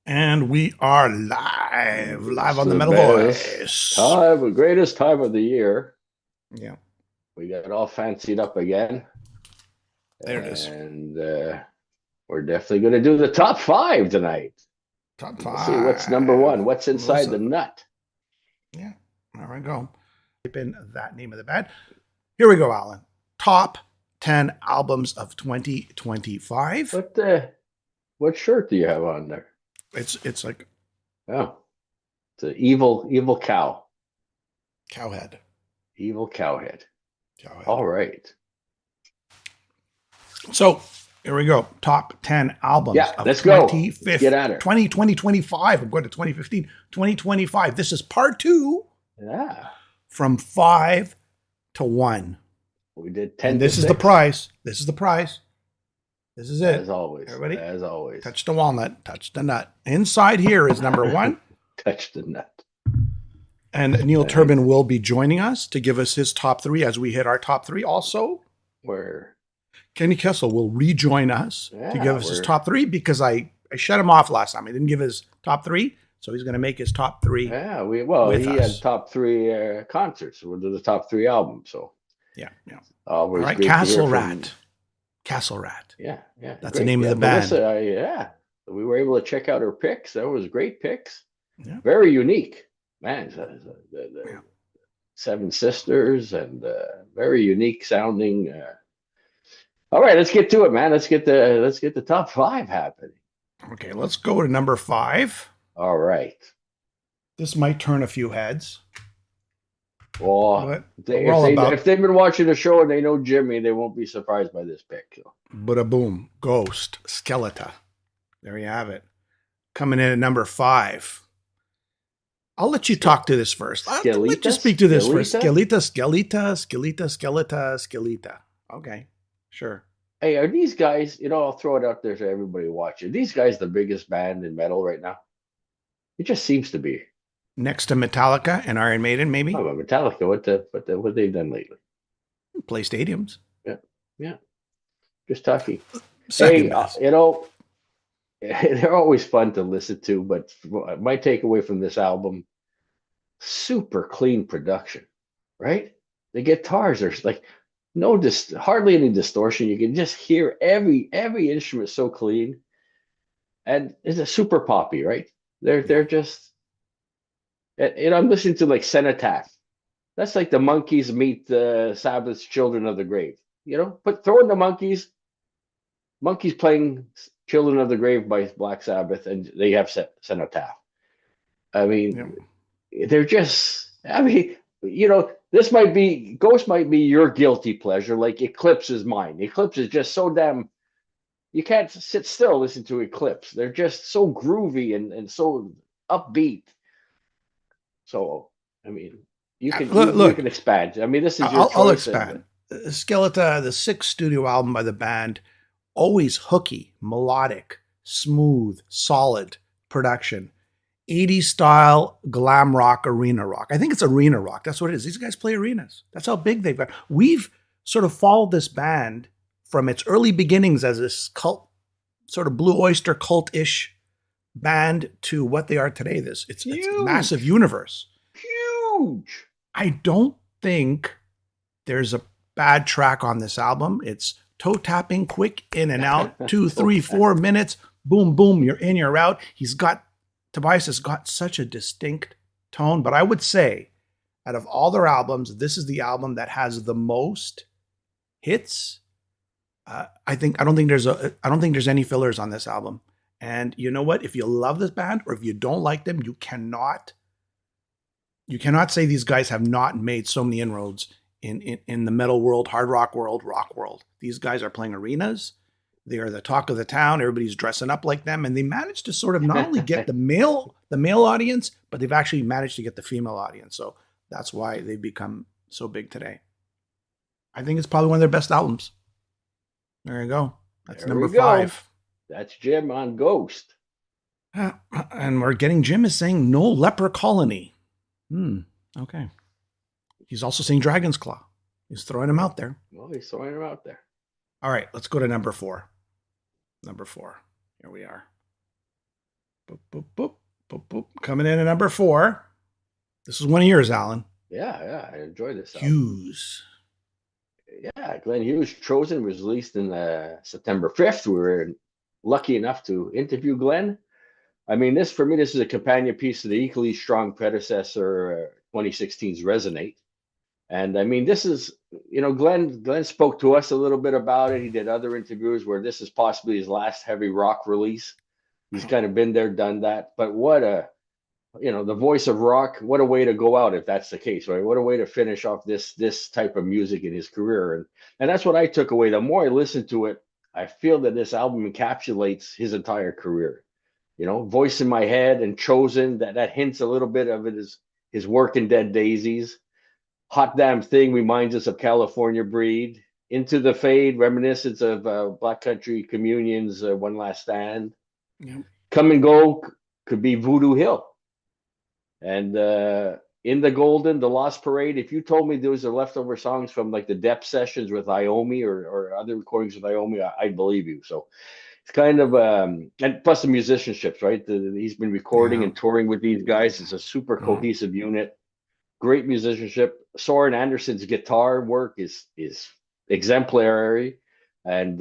And we are live It's on the the Metal best Voice. time, greatest time of the year. Yeah, We got all fancied up again, there it is. and we're definitely going to do the top five tonight. Top We'll see what's number five. one. What's inside the Melissa. nut? Yeah, there we go. Type in that name of the band. Here we go, Alan. Top 10 albums of 2025. What shirt do you have on there? It's like Oh, it's an evil cow, cowhead. evil cowhead. Cowhead. All right, So here we go. Top 10 albums yeah, of let's go. Let's get at her. 2025. I'm going to 2015, 2025. This is part two Yeah, from 5 to 1. we did 10 And to this is the 6, price. This is the price. This is it. as always. Everybody, As always, touch the walnut, touch the nut. Inside here is number one. touch the nut. And Neil Turbin will be joining us to give us his top three as we hit our top three. Also, Where Kenny Kessel will rejoin us to give us his top three because I shut him off last time. I didn't give his top three. So he's going to make his top three. Yeah, he us. had top three concerts. We'll do the top three albums. So Yeah. all right, Castle Rat. Castle Rat. Yeah. That's the name of the band. Melissa, we were able to check out her picks. That was great picks. Yeah. Very unique, man. The Seven Sisters and very unique sounding. All right, let's get to it, man. Let's get the top five happening. Okay, let's go to number 5. All right. This might turn a few heads. Well, But if they've been watching the show and they know Jimmy, they won't be surprised by this pick. So. But boom, Ghost, Skeletor. There you have it. Coming in at number 5. I'll let you talk to this first. Let you speak to this first. Skeletor. Okay, sure. Hey, are these guys, I'll throw it out there to everybody watching. Are these guys the biggest band in metal right now? It just seems to be. Next to Metallica and Iron Maiden, maybe. Oh, but Metallica, what they've done lately? Play stadiums. Yeah. Just talking. Second best. They're always fun to listen to, but my takeaway from this album, super clean production, right? The guitars are like hardly any distortion. You can just hear every instrument so clean, and it's a super poppy, right? They're just, I'm listening to like Cenotaph. That's like the Monkees meet the Sabbath's Children of the Grave. But throw in the Monkees playing Children of the Grave by Black Sabbath, and they have Cenotaph. I mean, they're just, Ghost might be your guilty pleasure, like Eclipse is mine. Eclipse is just so damn, you can't sit still listen to Eclipse. They're just so groovy and so upbeat. So, I mean, you can expand. I mean, this is your choice. I'll expand. Skeletor, the 6th studio album by the band, always hooky, melodic, smooth, solid production. 80s style glam rock, arena rock. I think it's arena rock. That's what it is. These guys play arenas. That's how big they've got. We've sort of followed this band from its early beginnings as this cult, sort of Blue Oyster cult-ish band to what they are today. It's a massive universe. Huge. I don't think there's a bad track on this album. It's toe tapping, quick in and out, 2, 3, 4 minutes. Boom, boom. You're in, you're out. Tobias has got such a distinct tone, but I would say out of all their albums, this is the album that has the most hits. I don't think there's any fillers on this album. And you know what? If you love this band or if you don't like them, you cannot say these guys have not made so many inroads in the metal world, hard rock world, rock world. These guys are playing arenas. They are the talk of the town. Everybody's dressing up like them. And they managed to sort of not only get the male audience, but they've actually managed to get the female audience. So that's why they've become so big today. I think it's probably one of their best albums. There you go. That's number 5. That's Jim on Ghost. And we're getting, Jim is saying no leper colony. Okay. He's also saying Dragon's Claw. He's throwing him out there. Well, he's throwing him out there. All right, let's go to number 4. Number 4. Here we are. Boop, boop, boop, boop, boop. Coming in at number 4. This is one of yours, Alan. Yeah, I enjoy this album. Hughes. Yeah, Glenn Hughes, Chosen, was released in September 5th. We were lucky enough to interview Glenn. I mean, this is a companion piece to the equally strong predecessor, 2016's Resonate. And I mean, this is, Glenn spoke to us a little bit about it. He did other interviews where this is possibly his last heavy rock release. He's kind of been there, done that. But the voice of rock, what a way to go out if that's the case, right? What a way to finish off this type of music in his career. And that's what I took away. The more I listened to it, I feel that this album encapsulates his entire career. Voice in My Head and Chosen, that hints a little bit of it is his work in Dead Daisies. Hot Damn Thing reminds us of California Breed. Into the Fade, reminiscence of Black Country Communion's One Last Stand. Yep. Come and Go could be Voodoo Hill. And In the Golden, The Lost Parade. If you told me those are leftover songs from like the Depth sessions with Iommi or other recordings with Iommi, I'd believe you. So it's kind of and plus the musicianships, right? He's been recording and touring with these guys. It's a super cohesive unit. Great musicianship. Soren Anderson's guitar work is exemplary, and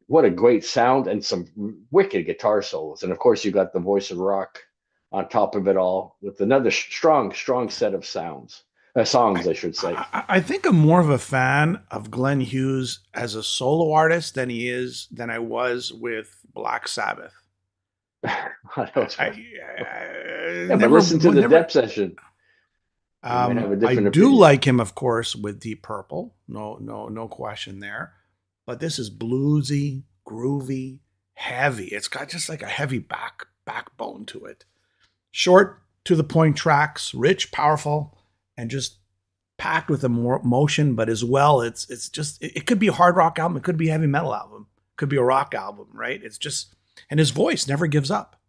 what a great sound and some wicked guitar solos. And of course, you got the voice of rock on top of it all with another strong set of songs, I should say. I think I'm more of a fan of Glenn Hughes as a solo artist than I was with Black Sabbath. But listen to the Depth session. I do like him, of course, with Deep Purple. No question there. But this is bluesy, groovy, heavy. It's got just like a heavy backbone to it. Short, to the point tracks, rich, powerful, and just packed with emotion. But as well, it could be a hard rock album. It could be a heavy metal album. It could be a rock album, right? It's just, and his voice never gives up,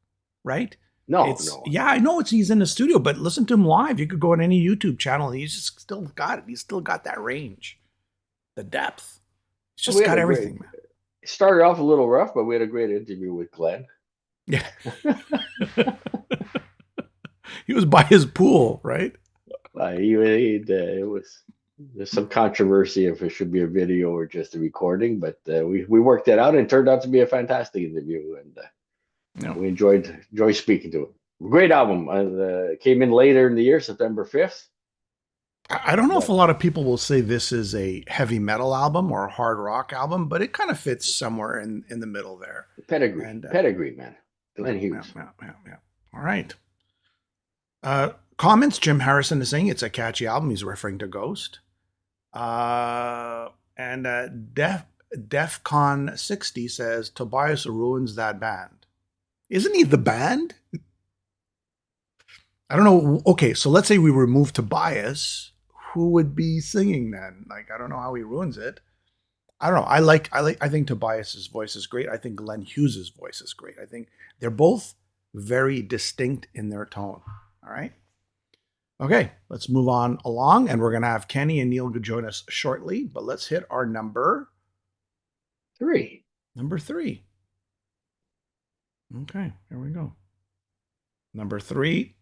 right? No. Yeah, I know he's in the studio, but listen to him live. You could go on any YouTube channel and he's just still got it. He's still got that range, the depth. He's just got everything, man. It started off a little rough, but we had a great interview with Glenn. Yeah. He was by his pool, right? There's some controversy if it should be a video or just a recording, but we worked that out and it turned out to be a fantastic interview. And we enjoyed speaking to him. Great album. Came in later in the year, September 5th. I don't know if a lot of people will say this is a heavy metal album or a hard rock album, but it kind of fits somewhere in the middle there. Pedigree, man. Glenn Hughes. Yeah. All right. Comments. Jim Harrison is saying it's a catchy album. He's referring to Ghost. And DEFCON 60 says Tobias ruins that band. Isn't he the band? I don't know. Okay, so let's say we remove Tobias. Who would be singing then? Like, I don't know how he ruins it. I don't know. I think Tobias's voice is great. I think Glenn Hughes's voice is great. I think they're both very distinct in their tone. All right. Okay, let's move on along, and we're going to have Kenny and Neil join us shortly, but let's hit our number 3. Number 3. Okay, here we go. Number 3.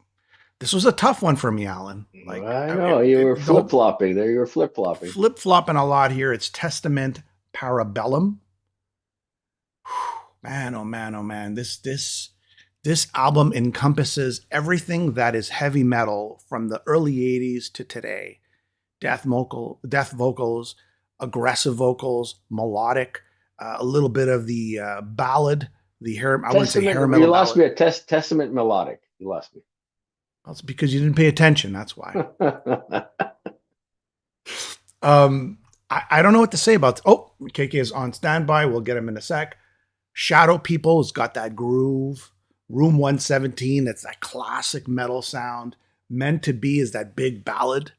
This was a tough one for me, Alan. Like, I know, you were flip-flopping there. You were flip-flopping. Flip-flopping a lot here. It's Testament Parabellum. Man, oh man. This album encompasses everything that is heavy metal from the early 80s to today. Death vocals, aggressive vocals, melodic, a little bit of the ballad, I wouldn't say hair metal. You lost me at Testament melodic. You lost me. That's because you didn't pay attention. That's why. I don't know what to say about. KK is on standby. We'll get him in a sec. Shadow People has got that groove. Room 117, that's that classic metal sound. Meant to Be is that big ballad.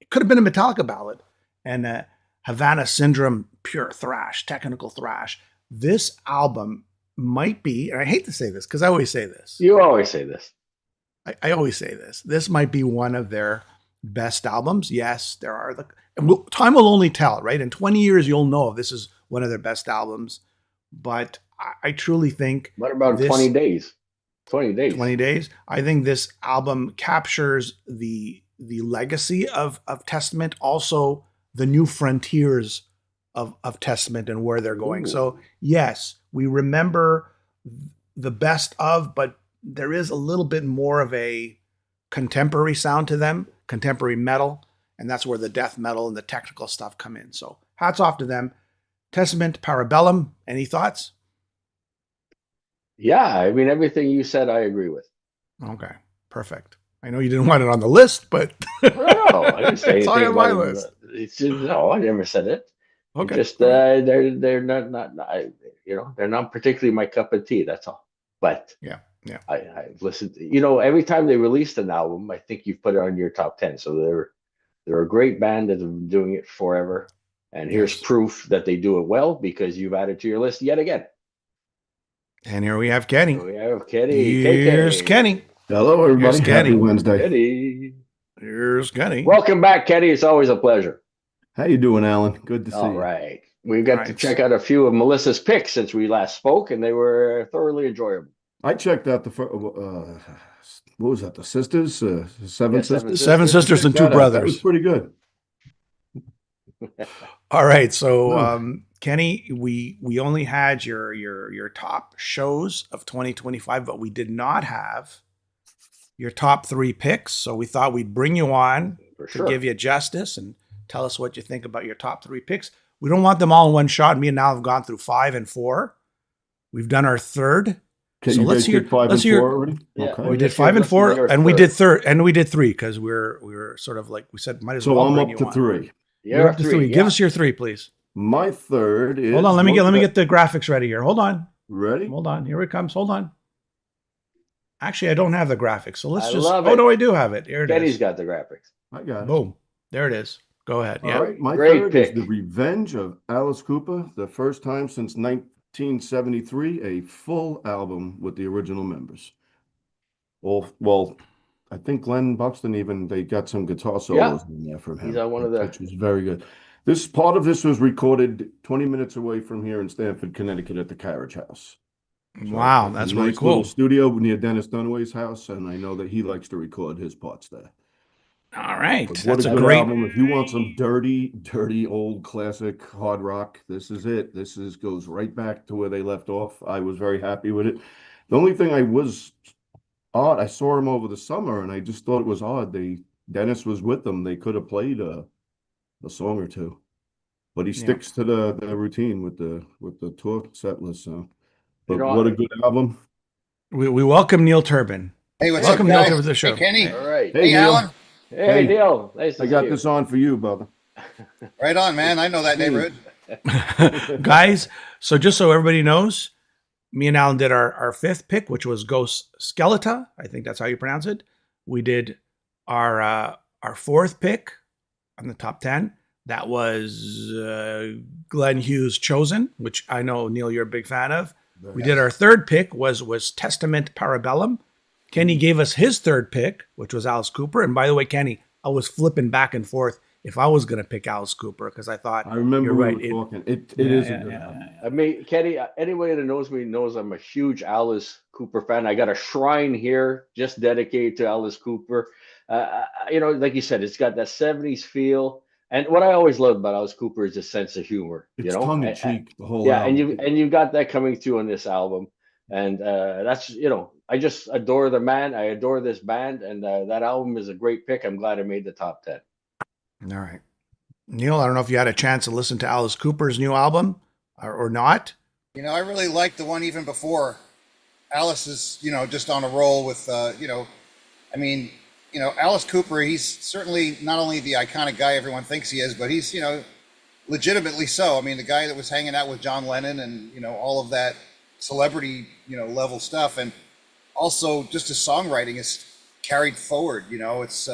It could have been a Metallica ballad. And Havana Syndrome, pure thrash, technical thrash. This album might be, and I hate to say this because I always say this. You always say this. I always say this. This might be one of their best albums. Yes, there are time will only tell, right? In 20 years, you'll know if this is one of their best albums. But I truly think. What about 20 days? 20 days. 20 days. I think this album captures the legacy of Testament, also the new frontiers of Testament and where they're going. Ooh. So yes, we remember the best of, but there is a little bit more of a contemporary sound to them, contemporary metal, and that's where the death metal and the technical stuff come in. So hats off to them. Testament, Parabellum, any thoughts? Yeah, I mean, everything you said, I agree with. Okay, perfect. I know you didn't want it on the list, but No, I didn't say it's anything on my about list. it. It's just, no, I never said it. Okay, Just they're they're not particularly my cup of tea. That's all. But yeah. I've listened. Every time they released an album, I think you've put it on your top 10. So they're a great band that's been doing it forever. And here's Yes. proof that they do it well because you've added to your list yet again. And here we have Kenny. We have Kenny. Here's KK. Kenny. Hello, everybody. Here's Happy Kenny. Wednesday. Kenny. Here's Kenny. Welcome back, Kenny. It's always a pleasure. How you doing, Alan? Good to see All you. right. We got to Right. check out a few of Melissa's picks since we last spoke, and they were thoroughly enjoyable. I checked out the what was that? The sisters, seven Yeah, sisters. Seven sisters and Check two that out. That brothers. was pretty good. All right. So, Oh. Kenny, we only had your top shows of 2025, but we did not have your top 3 picks. So we thought we'd bring you on For to sure. give you justice and tell us what you think about your top 3 picks. We don't want them all in one shot. Me and Al have gone through 5 and 4. We've done our third. Okay, So you let's guys hear- did 5 let's and hear- 4 already? Yeah. Okay. We did Let's 5 and listen to 4, your and we third. did third, and we did 3 because we were sort of like we said, might as So well I'm bring up you to on. 3. You're up to 3. Yeah. Give us your 3, please. My third is. Hold on, let me get the graphics ready here. Hold on. Ready? Hold on. Here it comes. Hold on. Actually, I don't have the graphics, so let's I just. love Oh it. no, I do have it. Here it Kenny's is. got the graphics. I got it. Boom. There it is. Go ahead. All Yeah. right. My Great third pick. is The Revenge of Alice Cooper, the first time since 1973, a full album with the original members. Well, I think Glenn Buxton they got some guitar solos in there from him. He's on one of the- which was very good. This part of this was recorded 20 minutes away from here in Stamford, Connecticut at the Carriage House. So, Wow, that's a really nice little cool. studio near Dennis Dunaway's house, and I know that he likes to record his parts there. All right. But what That's a a good great. album. If you want some dirty old classic hard rock, this is it. Goes right back to where they left off. I was very happy with it. The only thing I was odd, I saw him over the summer and I just thought it was odd. Dennis was with them. They could have played a song or two. But he sticks to the routine with the tour set list. So but what a good album. We welcome Neil Turbin. Hey, what's Welcome, up, Neil, guys? to the show. Hey, Kenny. All right. Hey, Hey, Neil. Alan. Hey, Hey. Neil. Nice to I got see you. this on for you, brother. Right on, man. I know that neighborhood. Guys, so just so everybody knows, me and Alan did our 5th pick, which was Ghost Skeleta. I think that's how you pronounce it. We did our 4th pick on the top 10. That was Glenn Hughes' Chosen, which I know, Neil, you're a big fan of. We did our 3rd pick was Testament Parabellum. Kenny gave us his 3rd pick, which was Alice Cooper. And by the way, Kenny, I was flipping back and forth if I was going to pick Alice Cooper because I thought I remember you're we right. were talking. It is a good album. I mean, Kenny, anybody that knows me knows I'm a huge Alice Cooper fan. I got a shrine here just dedicated to Alice Cooper. Like you said, it's got that 70s feel. And what I always loved about Alice Cooper is his sense of humor. It's tongue in cheek, the whole Yeah, album. and you got that coming through on this album. And that's, I just adore the man. I adore this band. And that album is a great pick. I'm glad I made the top 10. All right. Neil, I don't know if you had a chance to listen to Alice Cooper's new album or not. I really liked the one even before. Alice is, just on a roll with, Alice Cooper, he's certainly not only the iconic guy everyone thinks he is, but he's, legitimately so. I mean, the guy that was hanging out with John Lennon and, all of that celebrity, level stuff. And also just his songwriting is carried forward, it's,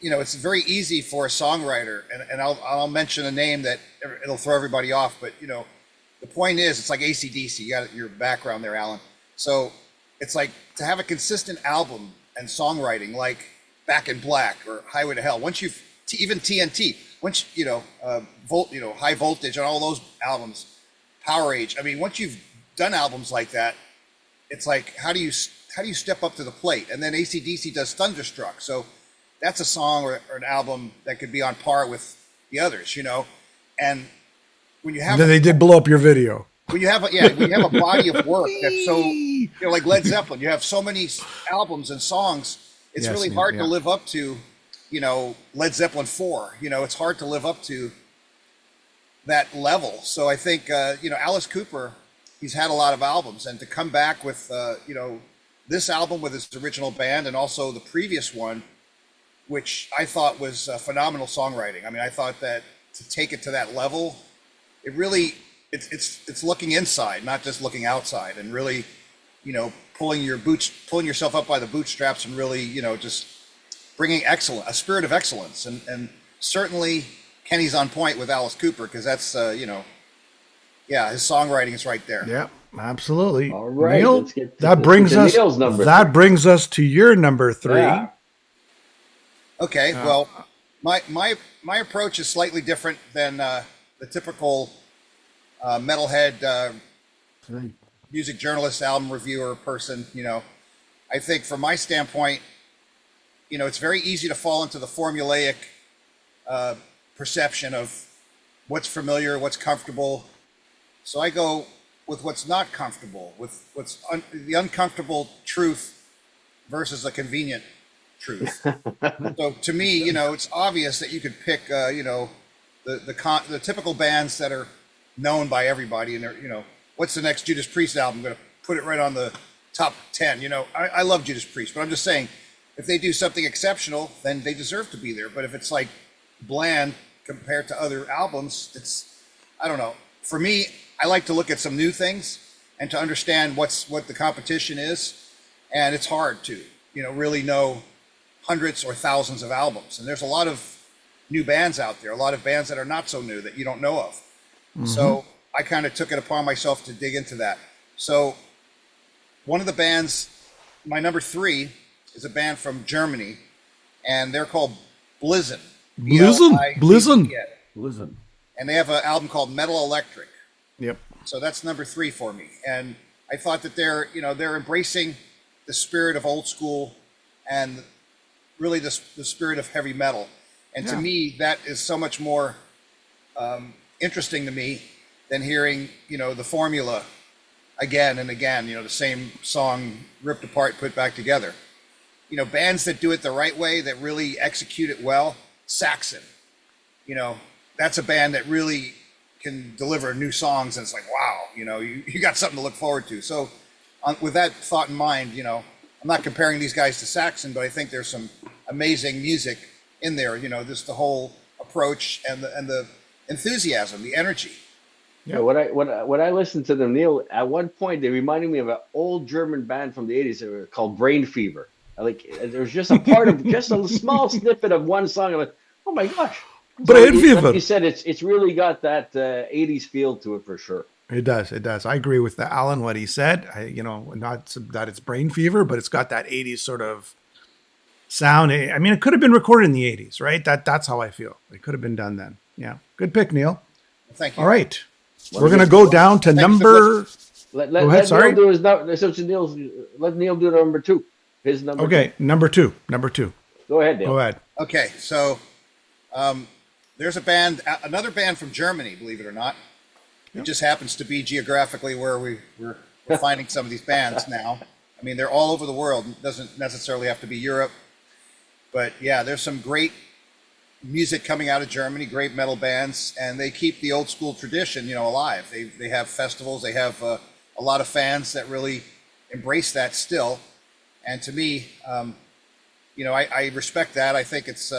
it's very easy for a songwriter, and I'll mention a name that it'll throw everybody off, but the point is, it's like AC/DC. You got your background there, Alan. So it's like to have a consistent album and songwriting, like Back in Black or Highway to Hell. Once you've even TNT, once High Voltage and all those albums, Power Age. I mean, once you've done albums like that, it's like, how do you step up to the plate? And then AC/DC does Thunderstruck. So that's a song or an album that could be on par with the others, you know? And when you have, And then they did blow up your video. when you have a body of work that's so, you know, like Led Zeppelin, you have so many albums and songs, it's Yes, really yeah, hard yeah. to live up to, you know, Led Zeppelin 4. You know, it's hard to live up to that level. So I think, you know, Alice Cooper, he's had a lot of albums, and to come back with, you know, this album with his original band and also the previous one, which I thought was phenomenal songwriting. I mean, I thought that to take it to that level, it really, it's looking inside, not just looking outside, and really, you know, pulling yourself up by the bootstraps, and really, you know, just bringing a spirit of excellence. And certainly Kenny's on point with Alice Cooper, because that's, you know, yeah, his songwriting is right there. Yeah, absolutely. All right, Neil, let's get to that brings us Neil's number that three. brings us to your number 3. Yeah. Okay, well, my approach is slightly different than the typical metalhead music journalist, album reviewer person. You know, I think from my standpoint, you know, it's very easy to fall into the formulaic perception of what's familiar, what's comfortable. So I go with what's not comfortable, with what's the uncomfortable truth versus a convenient truth. So to me, you know, it's obvious that you could pick, you know, the typical bands that are known by everybody, and they're, you know, what's the next Judas Priest album? I'm going to put it right on the top 10. You know, I love Judas Priest, but I'm just saying, if they do something exceptional, then they deserve to be there. But if it's like bland compared to other albums, it's, I don't know. For me, I like to look at some new things and to understand what the competition is, and it's hard to, you know, really know hundreds or thousands of albums. And there's a lot of new bands out there, a lot of bands that are not so new that you don't know of. Mm-hmm. So I kind of took it upon myself to dig into that. So one of the bands, my number 3, is a band from Germany, and they're called Blitzen. Blitzen. And they have an album called Metal Electric. Yep. So that's number 3 for me. And I thought that they're embracing the spirit of old school and really the spirit of heavy metal. And to me, that is so much more interesting to me than hearing, you know, the formula again and again, you know, the same song ripped apart, put back together. You know, bands that do it the right way, that really execute it well. Saxon, you know, that's a band that really can deliver new songs, and it's like, wow, you know, you got something to look forward to. So with that thought in mind, you know, I'm not comparing these guys to Saxon, but I think there's some amazing music in there, you know, just the whole approach and the enthusiasm, the energy. Yeah. When I listened to them, Neil, at one point they reminded me of an old German band from the 80s. They were called Brain Fever. Like, there was just a part of just a small snippet of one song. I'm like, oh my gosh. Brain Fever. Like you said, it's really got that 80s feel to it for sure. It does. I agree with Alan, what he said. You know, not that it's Brain Fever, but it's got that 80s sort of sound. I mean, it could have been recorded in the 80s, right? That's how I feel. It could have been done then. Yeah. Good pick, Neil. Thank you. All right. We're going to go down to number... Let sorry. Neil do his let Neil do number 2. His number. Okay, 2. Number two. Go ahead, Neil. Go ahead. Okay, so there's another band from Germany, believe it or not. It just happens to be geographically where we're finding some of these bands now. I mean, they're all over the world. It doesn't necessarily have to be Europe. But yeah, there's some great music coming out of Germany, great metal bands, and they keep the old school tradition, you know, alive. They have festivals. They have a lot of fans that really embrace that still. And to me, you know, I respect that. I think it's,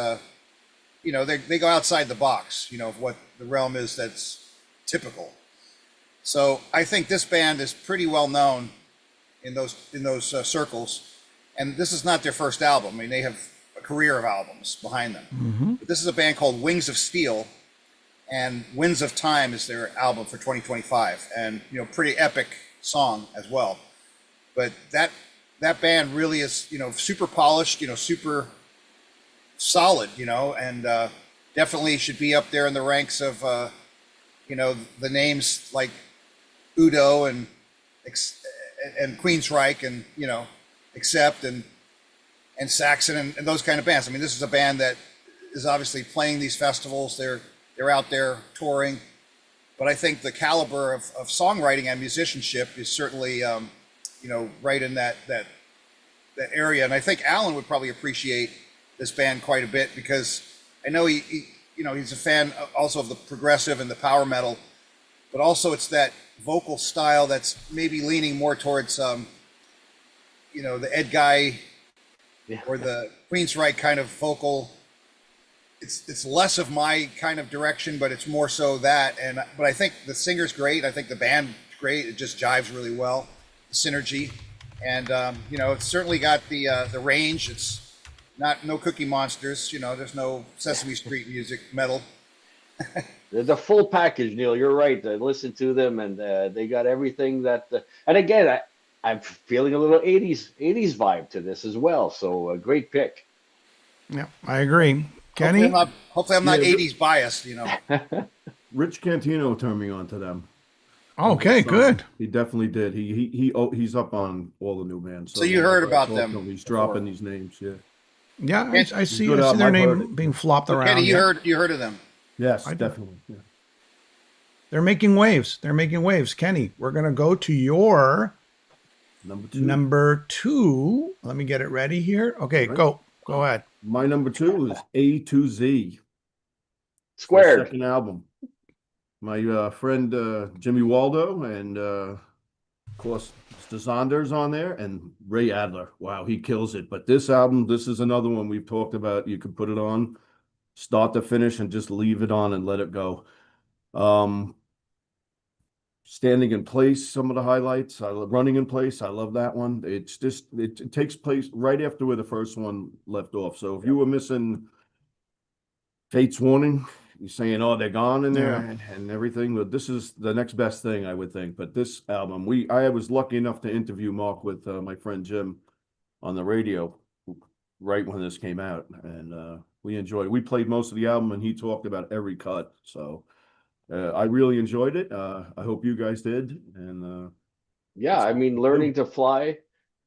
you know, they go outside the box, you know, of what the realm is that's typical. So I think this band is pretty well known in those circles. And this is not their first album. I mean, they have a career of albums behind them. Mm-hmm. But this is a band called Wings of Steel, and Winds of Time is their album for 2025. And, you know, pretty epic song as well. But that band really is, you know, super polished, you know, super solid, you know, and definitely should be up there in the ranks of, you know, the names like Udo and and Queensryche and Accept and Saxon and those kind of bands. I mean, this is a band that is obviously playing these festivals. They're out there touring, but I think the caliber of songwriting and musicianship is certainly right in that area. And I think Alan would probably appreciate this band quite a bit, because I know he's a fan also of the progressive and the power metal, but also it's that vocal style that's maybe leaning more towards the Ed Guy or the Queensryche kind of vocal. It's less of my kind of direction, but it's more so that. But I think the singer's great. I think the band's great. It just jives really well, the synergy, and it's certainly got the range. It's no Cookie Monsters. There's no Sesame Street music metal. The full package, Neil. You're right. I listened to them, and they got everything that. And again, I'm feeling a little 80s vibe to this as well. So a great pick. Yeah, I agree. Kenny? Hopefully I'm not 80s biased, Rich Cantino turned me on to them. Okay, good. He definitely did. He's up on all the new bands. So you heard about them. He's dropping these names, yeah. Yeah, I see their name being flopped around. Kenny, you heard of them? Yes, definitely. Yeah. They're making waves. Kenny, we're going to go to your number two. Let me get it ready here. Okay, right. Go ahead. My number two is A to Z. Squared. Second album. My friend Jimmy Waldo and of course the Zonders on there, and Ray Adler. Wow, he kills it. But this album, this is another one we've talked about. You could put it on start to finish and just leave it on and let it go. Standing in Place, some of the highlights. I love Running in Place. I love that one. It's just it takes place right after where the first one left off. So if you were missing Fate's Warning, you're saying, oh, they're gone in there and everything. But this is the next best thing, I would think. But this album, I was lucky enough to interview Mark with my friend Jim on the radio right when this came out, and we enjoyed it. We played most of the album, and he talked about every cut. So I really enjoyed it. I hope you guys did. And yeah, I mean, Learning to Fly,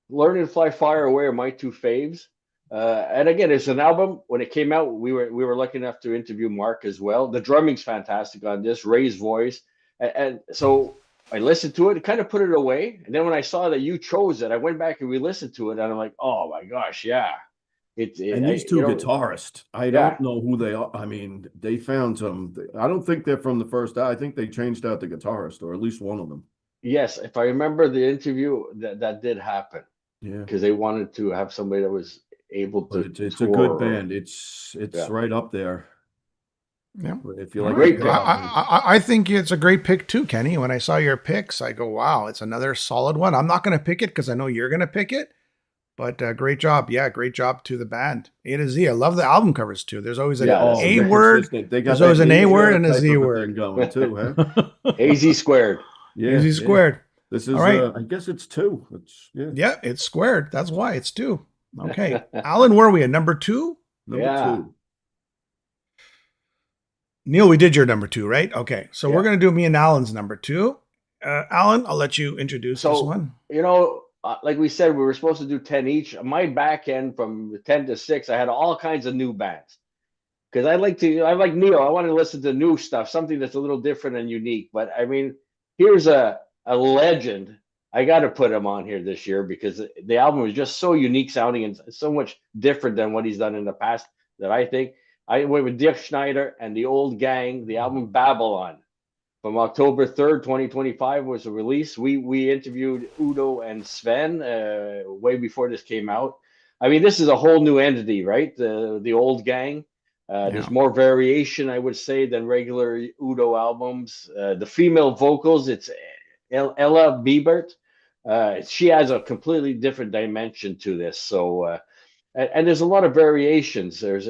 Fire Away are my two faves. And again, it's an album. When it came out, we were lucky enough to interview Mark as well. The drumming's fantastic on this, Ray's voice, and so I listened to it, kind of put it away, and then when I saw that you chose it, I went back and re-listened to it, and I'm like, oh my gosh, yeah. And these two guitarists, I don't know who they are. I mean, they found some. I don't think they're from the first. I think they changed out the guitarist, or at least one of them. Yes, if I remember the interview, that did happen. Yeah, because they wanted to have somebody that was able to. It's a good band. It's right up there. Yeah, if you like, great pick. I think it's a great pick too, Kenny. When I saw your picks, I go, "Wow, it's another solid one." I'm not going to pick it because I know you're going to pick it. But great job. Yeah, great job to the band. A to Z. I love the album covers too. There's always A word. There's always an A word and a Z word going too, huh? AZ squared. Yeah. AZ squared. This is right. I guess it's 2. Yeah, it's squared. That's why it's 2. Okay. Alan, where are we at? Number 2? Number 2. Neil, we did your number 2, right? Okay. So we're going to do me and Alan's number 2. Alan, I'll let you introduce this one. Like we said, we were supposed to do 10 each. My back end from 10 to 6, I had all kinds of new bands. Because I like Neil. I want to listen to new stuff, something that's a little different and unique. But I mean, here's a legend. I got to put him on here this year because the album was just so unique sounding and so much different than what he's done in the past that I think. I went with Dirkschneider and the Old Gang, the album Babylon. From October 3rd, 2025 was a release. We interviewed Udo and Sven way before this came out. I mean, this is a whole new entity, right? The Old Gang. There's more variation, I would say, than regular Udo albums. The female vocals, it's Ella Biebert. She has a completely different dimension to this. So, and there's a lot of variations. There's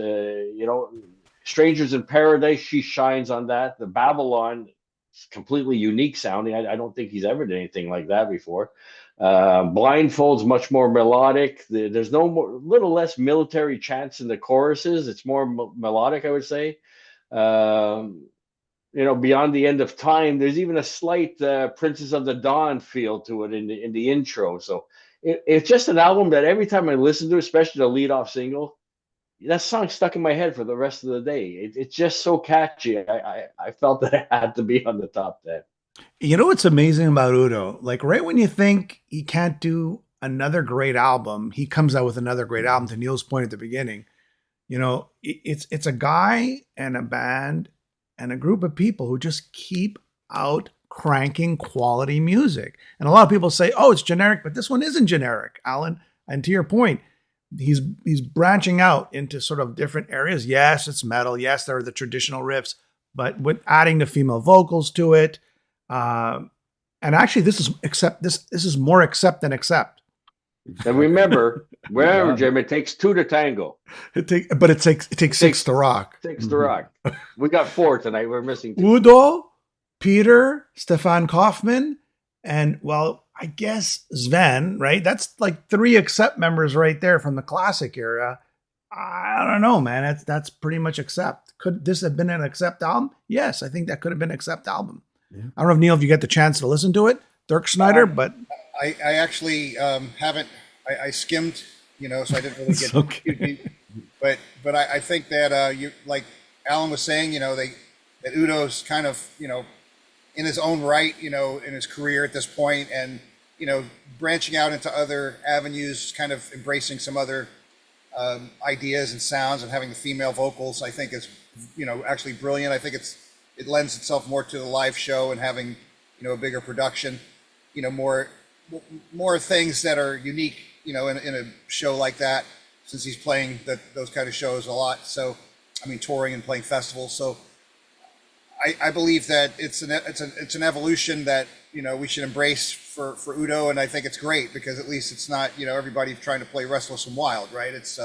Strangers in Paradise. She shines on that. The Babylon. It's completely unique sounding. I don't think he's ever done anything like that before. Blindfold's much more melodic. There's little less military chants in the choruses. It's more melodic, I would say. Beyond the End of Time. There's even a slight Princess of the Dawn feel to it in the intro. So it's just an album that every time I listen to, especially the lead off single, that song stuck in my head for the rest of the day. It's just so catchy. I felt that it had to be on the top 10. You know what's amazing about Udo? Like right when you think he can't do another great album, he comes out with another great album. To Neil's point at the beginning, it's a guy and a band and a group of people who just keep out cranking quality music. And a lot of people say, "Oh, it's generic," but this one isn't generic, Alan. And to your point, he's branching out into sort of different areas. Yes, it's metal. Yes, there are the traditional riffs, but with adding the female vocals to it. And actually, this is more accept than accept. And remember, Jim, it takes two to tango. It takes six to rock. Six to rock. We got four tonight. We're missing two. Udo, Peter, Stefan Kaufmann, and I guess Sven, right? That's like three accept members right there from the classic era. I don't know, man. That's pretty much accept. Could this have been an accept album? Yes, I think that could have been an accept album. Yeah. I don't know if Neil, if you get the chance to listen to it, Dirkschneider, but I actually haven't. I skimmed, so I didn't really get too deep. But I think that you, like Alan was saying, that Udo's kind of in his own right, in his career at this point, and branching out into other avenues, kind of embracing some other ideas and sounds, and having the female vocals, I think is actually brilliant. I think it lends itself more to the live show and having a bigger production, more things that are unique, in a show like that, since he's playing those kind of shows a lot. So, touring and playing festivals. So, I believe that it's an evolution that we should embrace for Udo, and I think it's great because at least it's not everybody trying to play Restless and Wild, right? It's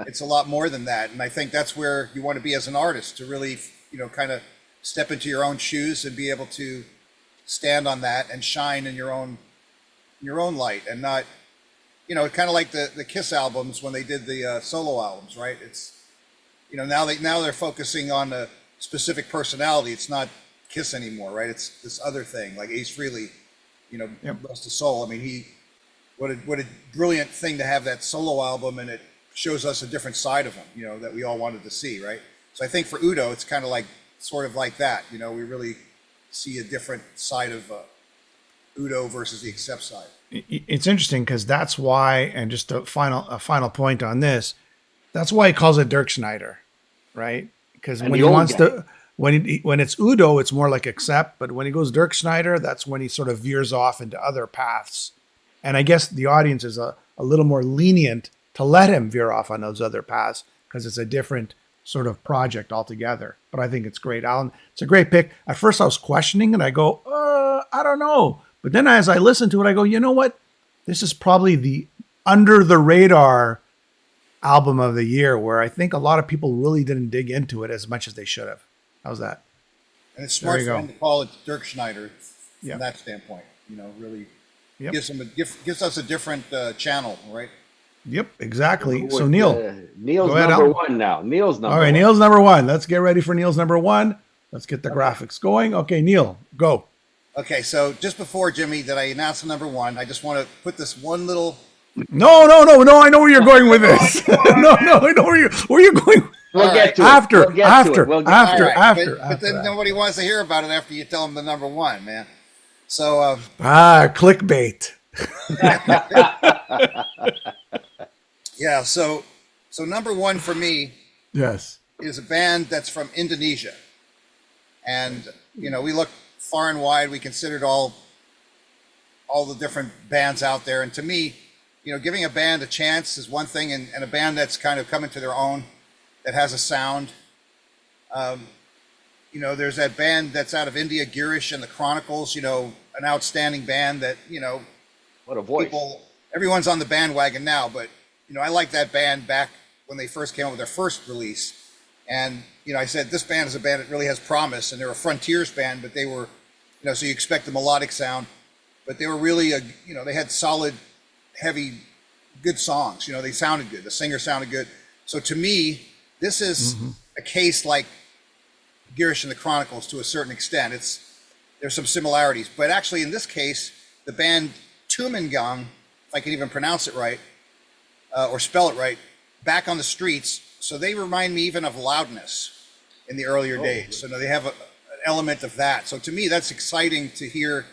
it's a lot more than that, and I think that's where you want to be as an artist, to really kind of step into your own shoes and be able to stand on that and shine in your own light, and not kind of like the Kiss albums when they did the solo albums, right? It's now they're focusing on a specific personality. It's not Kiss anymore, right? It's this other thing, like Ace Frehley, Rest his soul. What a brilliant thing to have that solo album, and it shows us a different side of him, that we all wanted to see, right? So I think for Udo, it's kind of sort of like that, we really see a different side of Udo versus the accept side. It's interesting because that's why, and just a final point on this, that's why he calls it Dirkschneider, right? Because when he wants to, when it's Udo, it's more like accept, but when he goes Dirkschneider, that's when he sort of veers off into other paths. And I guess the audience is a little more lenient to let him veer off on those other paths because it's a different sort of project altogether. But I think it's great, Alan. It's a great pick. At first I was questioning it. I go, I don't know. But then as I listen to it, I go, you know what? This is probably the under the radar album of the year, where I think a lot of people really didn't dig into it as much as they should have. How's that? And it's smart for him to call it Dirkschneider from that standpoint. Really gives us a different channel, right? Yep, exactly. So Neil, Neil's number one now. Neil's number. All right, Neil's number one. Let's get ready for Neil's number one. Let's get the graphics going. Okay, Neil, go. Okay, so just before, Jimmy, that I announce the number one, I just want to put this one little. No. I know where you're going with this. No, I know where you're going. We'll get to it. After. But then nobody wants to hear about it after you tell them the number one, man. So. Clickbait. Yeah. So number one for me. Yes. Is a band that's from Indonesia, and we look far and wide. We considered all the different bands out there, and to me, giving a band a chance is one thing, and a band that's kind of coming to their own, that has a sound. There's that band that's out of India, Girish and the Chronicles. An outstanding band that what a voice. Everyone's on the bandwagon now, but I like that band back when they first came out with their first release. And, I said, this band is a band that really has promise, and they're a frontiers band, but they were, so you expect the melodic sound, but they were really, they had solid, heavy, good songs. They sounded good. The singer sounded good. So to me, this is a case like Girish and the Chronicles to a certain extent. There's some similarities, but actually in this case, the band Tumangang, if I can even pronounce it right or spell it right, Back on the Streets. So they remind me even of Loudness in the earlier days. So they have an element of that. So to me, that's exciting to hear,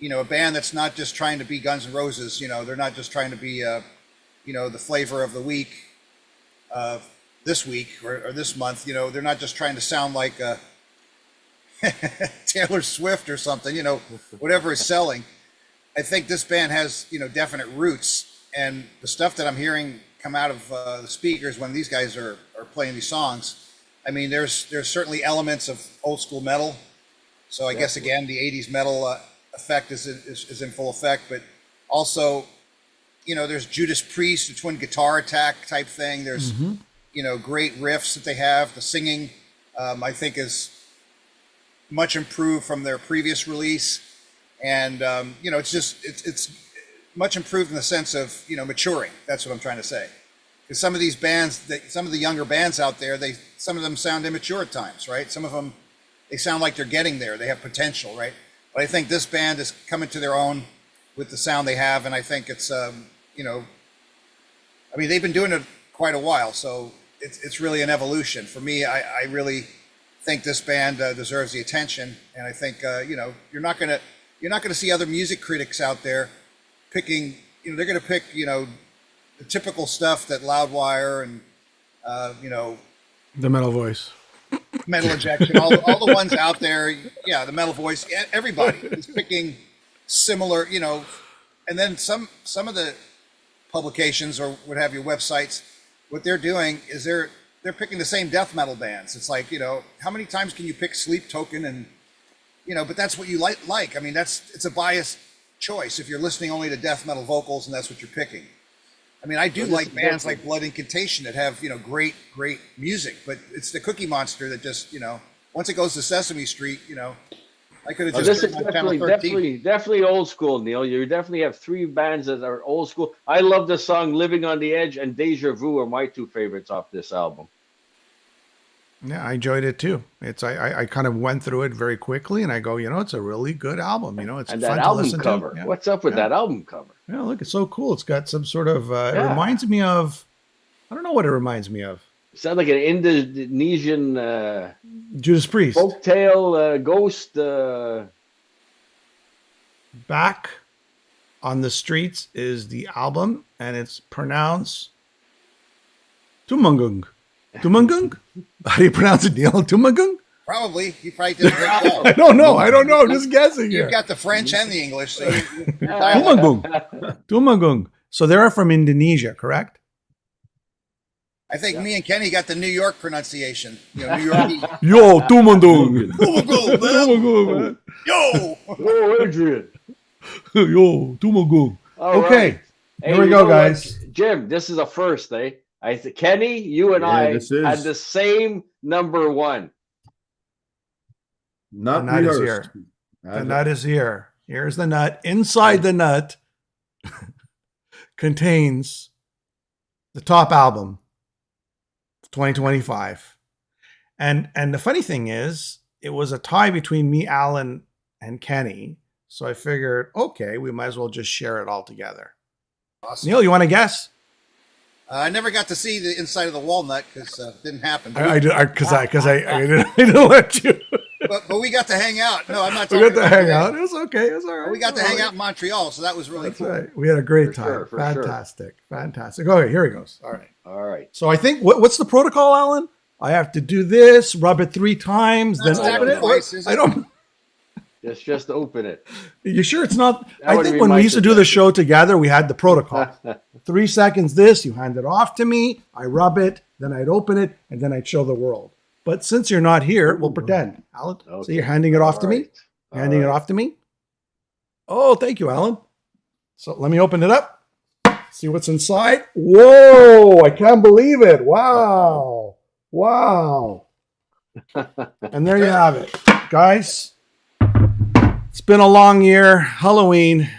a band that's not just trying to be Guns N' Roses. They're not just trying to be, the flavor of the week, this week or this month. They're not just trying to sound like Taylor Swift or something. Whatever is selling. I think this band has, definite roots, and the stuff that I'm hearing come out of the speakers when these guys are playing these songs. I mean, there's certainly elements of old school metal. So I guess again, the '80s metal effect is in full effect, but also, there's Judas Priest, the Twin Guitar Attack type thing. There's, great riffs that they have. The singing, I think, is much improved from their previous release, and it's much improved in the sense of maturing. That's what I'm trying to say. Because some of these bands, some of the younger bands out there, some of them sound immature at times, right? Some of them, they sound like they're getting there. They have potential, right? But I think this band is coming to their own with the sound they have, and I think it's they've been doing it quite a while, so it's really an evolution. For me, I really think this band deserves the attention, and I think you're not gonna see other music critics out there picking. They're gonna pick the typical stuff that Loudwire and The Metal Voice, Metal Injection, all the ones out there. Yeah, the Metal Voice. Everybody is picking similar. And then some of the publications or what have you, websites, what they're doing is they're picking the same death metal bands. It's like, how many times can you pick Sleep Token and, but that's what you like. I mean, it's a biased choice if you're listening only to death metal vocals and that's what you're picking. I mean, I do like bands like Blood Incantation that have, great music, but it's the Cookie Monster that just, once it goes to Sesame Street, I could have just. This is definitely old school, Neil. You definitely have three bands that are old school. I love the song "Living on the Edge" and "Deja Vu" are my two favorites off this album. Yeah, I enjoyed it too. I kind of went through it very quickly, and I go, it's a really good album. It's and fun that to album listen cover. to. Yeah. What's up with that album cover? Yeah, look, it's so cool. It's got some sort of. It reminds me of. I don't know what it reminds me of. Sounds like an Indonesian Judas Priest folktale ghost. Back on the Streets is the album, and it's pronounced Tumangung. Tumangung? How do you pronounce it, Neil? Tumangung? Probably. You probably did a great job. I don't know. I'm just guessing here. You've got the French and the English. So Tumangung. Tumangung. So they're from Indonesia, correct? I think me and Kenny got the New York pronunciation. New York. Yo, Tumangung. Tumangung, man. Yo. Oh, Adrian. Yo, Tumangung. Okay. Right. Here we go, guys. Jim, this is a first, eh? Kenny, you and I had the same number one. Not the nut is here. The nut is here. Here's the nut. Inside the nut contains the top album of 2025. And the funny thing is, it was a tie between me, Alan, and Kenny. So I figured, okay, we might as well just share it all together. Awesome. Neil, you want to guess? I never got to see the inside of the walnut because it didn't happen. I didn't let you. But we got to hang out. No, I'm not. We got to hang out. It was okay. It was all right. We got to hang out in Montreal, so that was really cool. Right. We had a great time. Fantastic. Okay, here he goes. All right. So I think what's the protocol, Alan? I have to do this, rub it 3 times, then open it. I don't. Just open it. You sure it's not? I think when we used to do the show together, we had the protocol. 3 seconds this, you hand it off to me, I rub it, then I'd open it, and then I'd show the world. But since you're not here, we'll pretend. Alan, okay. So you're handing it off to me? Handing it off to me? Oh, thank you, Alan. So let me open it up. See what's inside. Whoa, I can't believe it. Wow. And there you have it. Guys, it's been a long year. Helloween,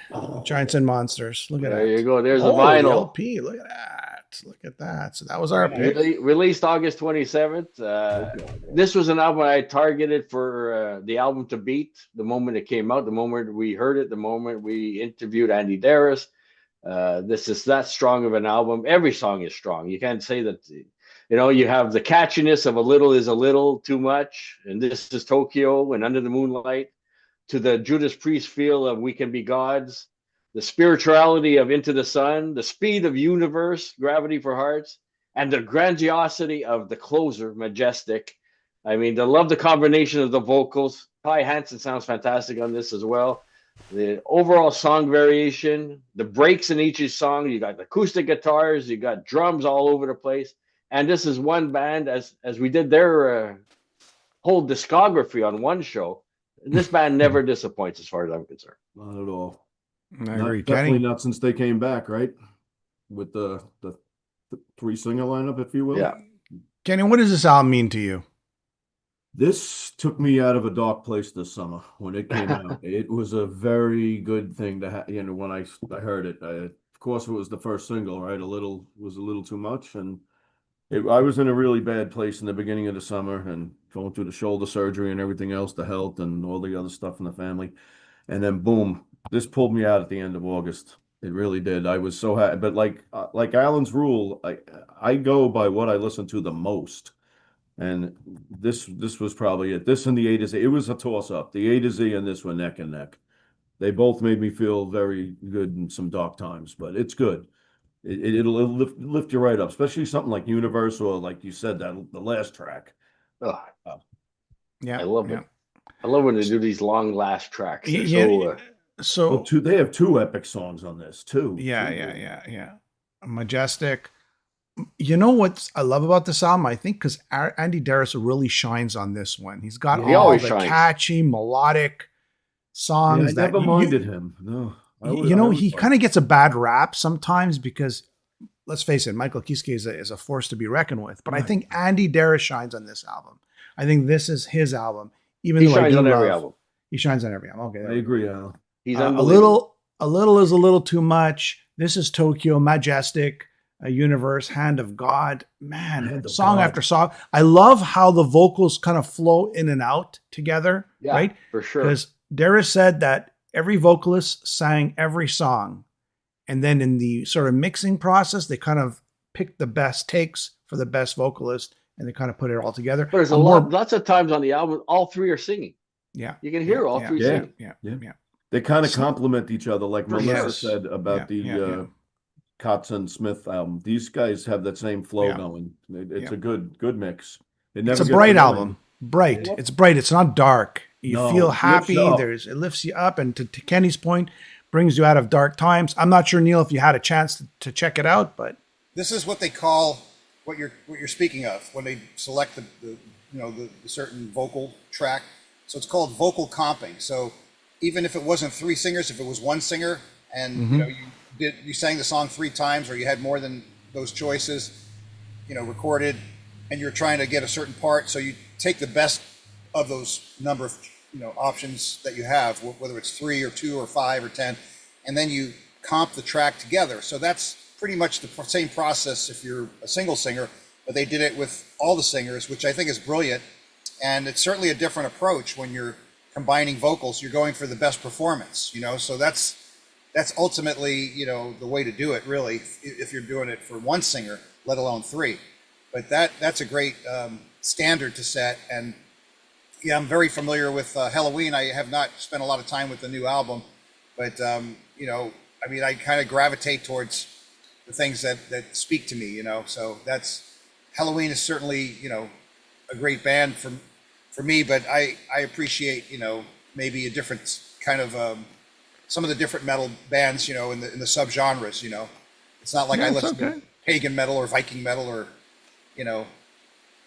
Giants and Monsters. Look at that. There you go. There's a vinyl. LP. Look at that. Look at that. So that was our pick. Released August 27th. This was an album I targeted for the album to beat the moment it came out, the moment we heard it, the moment we interviewed Andy Darris. This is that strong of an album. Every song is strong. You can't say that, you have the catchiness of A Little Is a Little Too Much, and This Is Tokyo and Under the Moonlight, to the Judas Priest feel of We Can Be Gods, the spirituality of Into the Sun, the speed of Universe, Gravity for Hearts, and the grandiosity of the closer, Majestic. I mean, I love the combination of the vocals. Ty Hansen sounds fantastic on this as well. The overall song variation, the breaks in each song, you got acoustic guitars, you got drums all over the place. And this is one band, as we did their whole discography on one show, this band never disappoints as far as I'm concerned. Not at all. I agree. Definitely Kenny? not since they came back, right? With the three-singer lineup, if you will. Yeah. Kenny, what does this album mean to you? This took me out of a dark place this summer when it came out. It was a very good thing to have, when I heard it. Of course, it was the first single, right? Was a little too much. And I was in a really bad place in the beginning of the summer and going through the shoulder surgery and everything else, the health and all the other stuff in the family. And then boom, this pulled me out at the end of August. It really did. I was so happy. But like Alan's rule, I go by what I listen to the most. And this was probably it. This and the A to Z. It was a toss-up. The A to Z and this were neck and neck. They both made me feel very good in some dark times, but it's good. It'll lift you right up, especially something like Universe or, like you said, the last track. Oh, Yeah, I love it. I love when they do these long last tracks. So they have two epic songs on this too. Yeah. Majestic. You know what I love about this album? I think because Andy Darris really shines on this one. He's got all the catchy, melodic songs. I never minded him. No. He kind of gets a bad rap sometimes because, let's face it, Michael Kiske is a force to be reckoned with. But right. I think Andy Darris shines on this album. I think this is his album. Even though shines on every album. He shines on every album. Okay, I agree, Al. He's a little is a little too much. This is Tokyo, Majestic, a Universe, Hand of God. Man, song after song. I love how the vocals kind of flow in and out together. Yeah, right? For sure. Because Darris said that every vocalist sang every song. And then in the sort of mixing process, they kind of picked the best takes for the best vocalist and they kind of put it all together. There's lots of times on the album, all three are singing. Yeah. You can hear all three singing. Yeah. They kind of complement each other, like Melissa said about the Kotz and Smith album. These guys have that same flow going. It's a good mix. It's a bright album. Bright. It's bright. It's not dark. You feel happy. It lifts you up. And to Kenny's point, brings you out of dark times. I'm not sure, Neil, if you had a chance to check it out, but this is what they call what you're speaking of when they select the certain vocal track. So it's called vocal comping. So even if it wasn't three singers, if it was one singer and you sang the song three times or you had more than those choices, recorded, and you're trying to get a certain part, so you take the best of those number of options that you have, whether it's 3 or 2 or 5 or 10, and then you comp the track together. So that's pretty much the same process if you're a single singer, but they did it with all the singers, which I think is brilliant. And it's certainly a different approach when you're combining vocals. You're going for the best performance, so that's ultimately, the way to do it, really, if you're doing it for one singer, let alone 3. But that's a great standard to set. And yeah, I'm very familiar with Helloween. I have not spent a lot of time with the new album, but I kind of gravitate towards the things that speak to me, So Helloween is certainly, a great band for me, but I appreciate, maybe a different kind of some of the different metal bands, in the subgenres. It's not like I listen to pagan metal or Viking metal or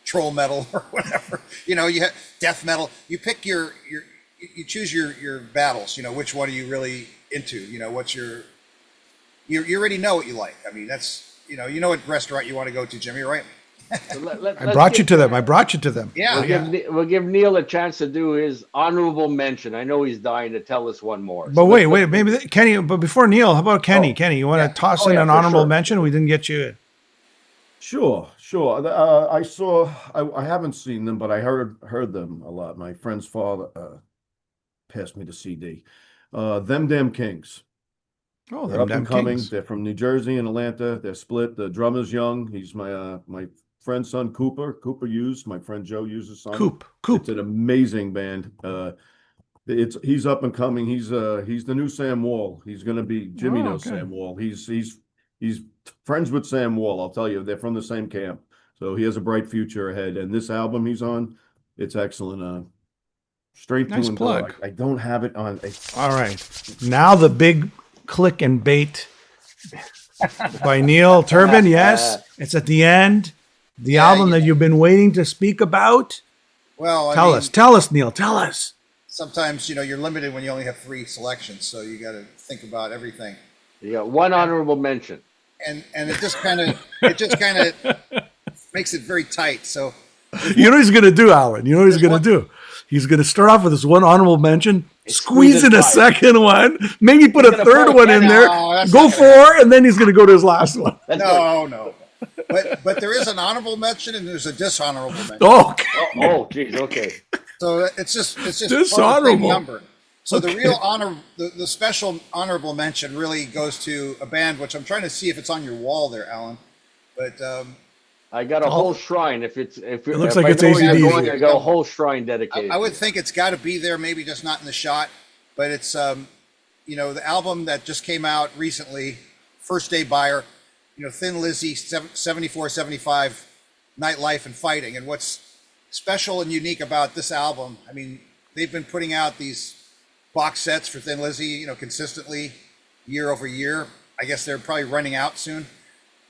troll metal or whatever. You have death metal. You pick you choose your battles. Which one are you really into? What's you already know what you like. I mean, that's what restaurant you want to go to, Jimmy, right? I brought you to them. Yeah. We'll give Neil a chance to do his honorable mention. I know he's dying to tell us one more. But wait, maybe Kenny. But before Neil, how about Kenny? Kenny, you want to toss in an honorable mention? We didn't get you. Sure. I haven't seen them, but I heard them a lot. My friend's father passed me the CD. Them Damn Kings. Oh, They're them up and damn coming. Kings. They're from New Jersey and Atlanta. They're split. The drummer's young. He's my friend's son, Cooper Hughes. My friend Joe Hughes' son. Coop. It's an amazing band. He's up and coming. He's the new Sam Wall. He's going to be Jimmy knows okay. Sam Wall. He's friends with Sam Wall. I'll tell you, they're from the same camp. So he has a bright future ahead. And this album he's on, it's excellent. Straight Nice to plug. I don't have it on. All right. Now the big click and bait by Neil Turbin. Yes, it's at the end. The album that you've been waiting to speak about. Well, Tell us, Neil. Tell us. Sometimes you're limited when you only have 3 selections, so you got to think about everything. You got one honorable mention, and it just kind of makes it very tight. So you know what he's going to do, Alan. You know what he's going to do. He's going to start off with this one honorable mention, squeeze in a second one, maybe put a third one in there, go 4, and then he's going to go to his last one. No. But there is an honorable mention and there's a dishonorable mention. Okay. Oh, geez, okay. So it's just dishonorable number. So the real honor, the special honorable mention really goes to a band, which I'm trying to see if it's on your wall there, Alan. But I got a whole shrine. If it looks like it's AC/DC. I got a whole shrine dedicated. I would think it's got to be there, maybe just not in the shot. But it's the album that just came out recently, First Day Buyer. Thin Lizzy, 74, 75, Nightlife and Fighting. And what's special and unique about this album, I mean, they've been putting out these box sets for Thin Lizzy, consistently year over year. I guess they're probably running out soon.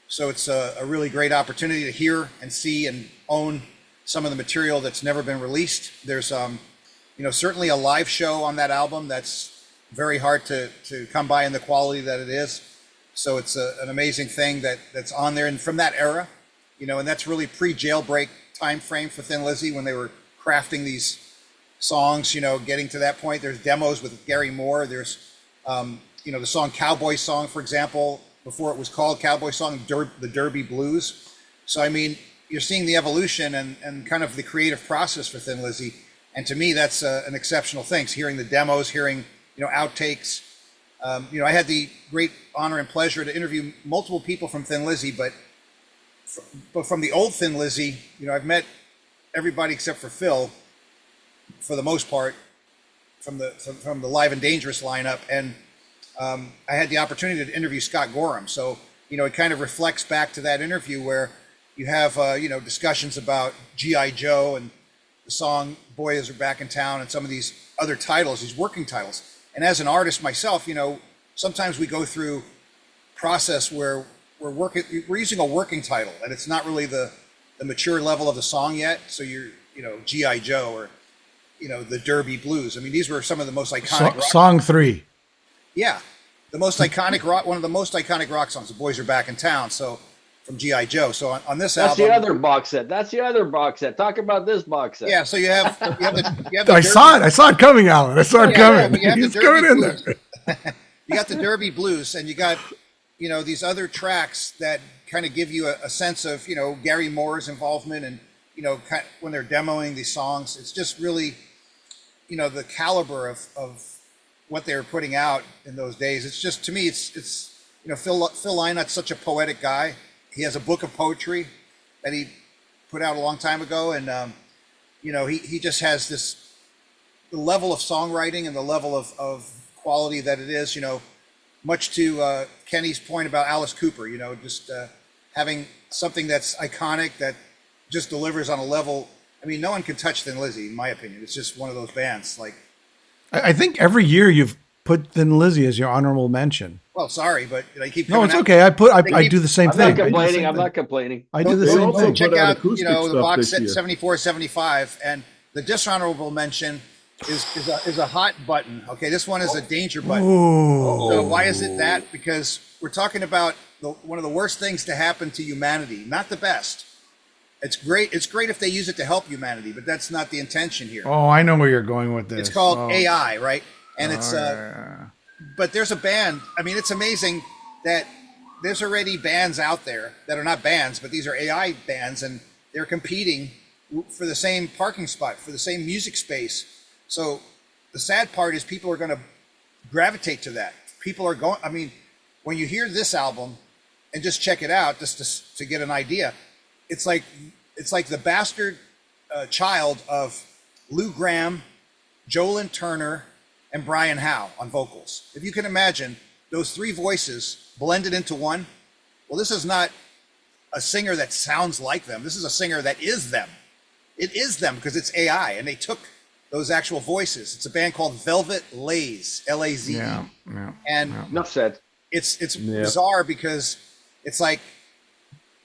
So it's a really great opportunity to hear and see and own some of the material that's never been released. There's, certainly a live show on that album that's very hard to come by in the quality that it is. So it's an amazing thing that's on there, and from that era, and that's really pre-jailbreak time frame for Thin Lizzy when they were crafting these songs. Getting to that point, there's demos with Gary Moore. There's, the song Cowboy Song, for example, before it was called Cowboy Song, the Derby Blues. So I mean, you're seeing the evolution and kind of the creative process for Thin Lizzy, and to me, that's an exceptional thing. So hearing the demos, hearing outtakes. I had the great honor and pleasure to interview multiple people from Thin Lizzy, but from the old Thin Lizzy, I've met everybody except for Phil, for the most part, from the Live and Dangerous lineup, and I had the opportunity to interview Scott Gorham. So it kind of reflects back to that interview where you have discussions about G.I. Joe and the song "Boys Are Back in Town" and some of these other titles, these working titles. And as an artist myself, sometimes we go through process where we're using a working title and it's not really the mature level of the song yet. So you're, G.I. Joe or, the Derby Blues. I mean, these were some of the most iconic song 3. Yeah. The most iconic rock, one of the most iconic rock songs, "The Boys Are Back in Town." So from G.I. Joe. So on this That's album. the other box set. Talk about this box set. Yeah. So you have the I saw it coming, Alan. I saw it coming. He's coming in there. You got the Derby Blues, and you got, these other tracks that kind of give you a sense of, Gary Moore's involvement and, when they're demoing these songs. It's just really, the caliber of what they were putting out in those days. It's just, to me, it's Phil Lynot's such a poetic guy. He has a book of poetry that he put out a long time ago, and he just has the level of songwriting and the level of quality that it is. Much to Kenny's point about Alice Cooper. Just having something that's iconic that just delivers on a level. I mean, no one can touch Thin Lizzy, in my opinion. It's just one of those bands. Like, I think every year you've put Thin Lizzy as your honorable mention. Well, sorry, but I keep. No, it's okay. I do the same I'm thing. not complaining. I do the same thing. Check out, the box set 74, 75, and the dishonorable mention is a hot button. Okay, this one is a danger button. Ooh. So why is it that? Because we're talking about one of the worst things to happen to humanity, not the best. It's great if they use it to help humanity, but that's not the intention here. Oh, I know where you're going with this. It's called AI, right? And it's but there's a band. I mean, it's amazing that there's already bands out there that are not bands, but these are AI bands, and they're competing for the same parking spot, for the same music space. So the sad part is people are going to gravitate to that. People are going, I mean, when you hear this album and just check it out, just to get an idea, it's like the bastard child of Lou Gramm, Jolyn Turner, and Brian Howe on vocals. If you can imagine those three voices blended into one, well, this is not a singer that sounds like them. This is a singer that is them. It is them because it's AI, and they took those actual voices. It's a band called Velvet Laze, L-A-Z-E. Yeah. And Enough said. it's bizarre because it's like,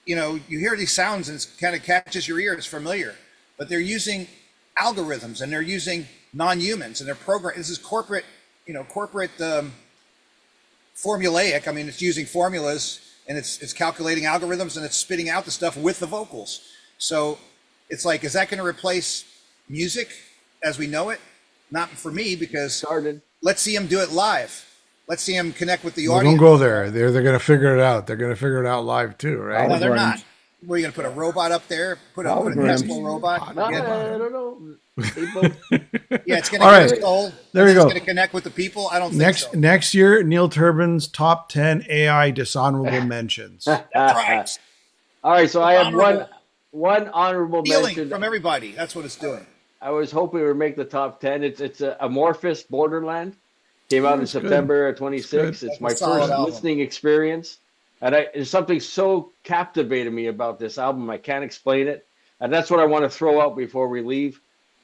you know, you hear these sounds and it kind of catches your ear. It's familiar, but they're using algorithms and they're using non-humans and they're programming. This is corporate formulaic. I mean, it's using formulas and it's calculating algorithms and it's spitting out the stuff with the vocals. So it's like, is that going to replace music as we know it? Not for me, because let's see him do it live. Let's see him connect with the audience. Don't go there. They're going to figure it out. They're going to figure it out live too, right? No, they're not. Were you going to put a robot up there? Put a Tesla robot? No, I don't know. Yeah, it's going to All get right. sold. There you go. It's going to connect with the people. I don't think so. Next year, Neil Turbin's top 10 AI dishonorable mentions. That's right. All right, so I have one honorable Stealing mention from everybody. That's what it's doing. I was hoping it would make the top 10. It's Amorphous Borderland. Came out in September 26th. It's my first listening experience. And there's something so captivating me about this album. I can't explain it. And that's what I want to throw out before we leave.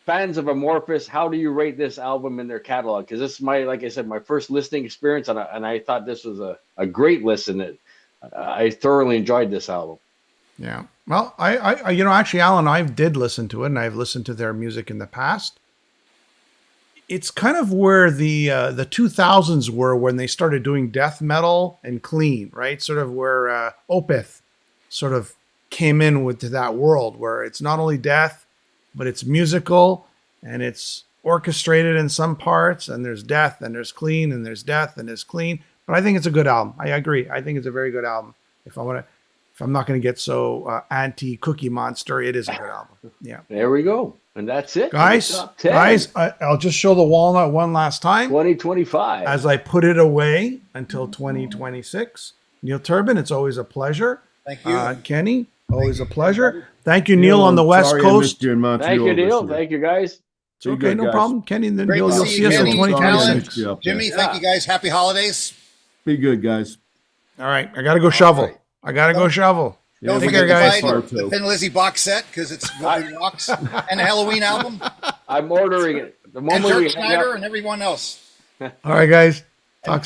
Fans of Amorphous, how do you rate this album in their catalog? Because this is like I said, my first listening experience. And I thought this was a great listen. I thoroughly enjoyed this album. Yeah. Well, I actually, Alan, I did listen to it, and I've listened to their music in the past. It's kind of where the 2000s were when they started doing death metal and clean, right? Sort of where Opeth sort of came in to that world where it's not only death, but it's musical and it's orchestrated in some parts, and there's death and there's clean and there's death and there's clean. But I think it's a good album. I agree. I think it's a very good album. If I'm not going to get so anti-Cookie Monster, it is a good album. Yeah. There we go. And that's it. Guys, I'll just show the walnut one last time. 2025. As I put it away until 2026. Neil Turbin, it's always a pleasure. Thank you. Kenny, always a pleasure. Thank you, Neil, on the West Coast. Thank you, Neil. Thank you, guys. It's okay, no problem. Kenny, then Great Neil, to you'll see see you, us in Kenny, 2026. Alan, Jimmy, thank you guys. Happy holidays. Be good, guys. All right, I got to go shovel. right. I got to go shovel. Don't Take forget care, to guys. buy the Thin Lizzy box set because it's really rocks, and the Helloween album, I'm ordering it. The and moment we hang Dirkschneider up, and everyone else. All right, guys.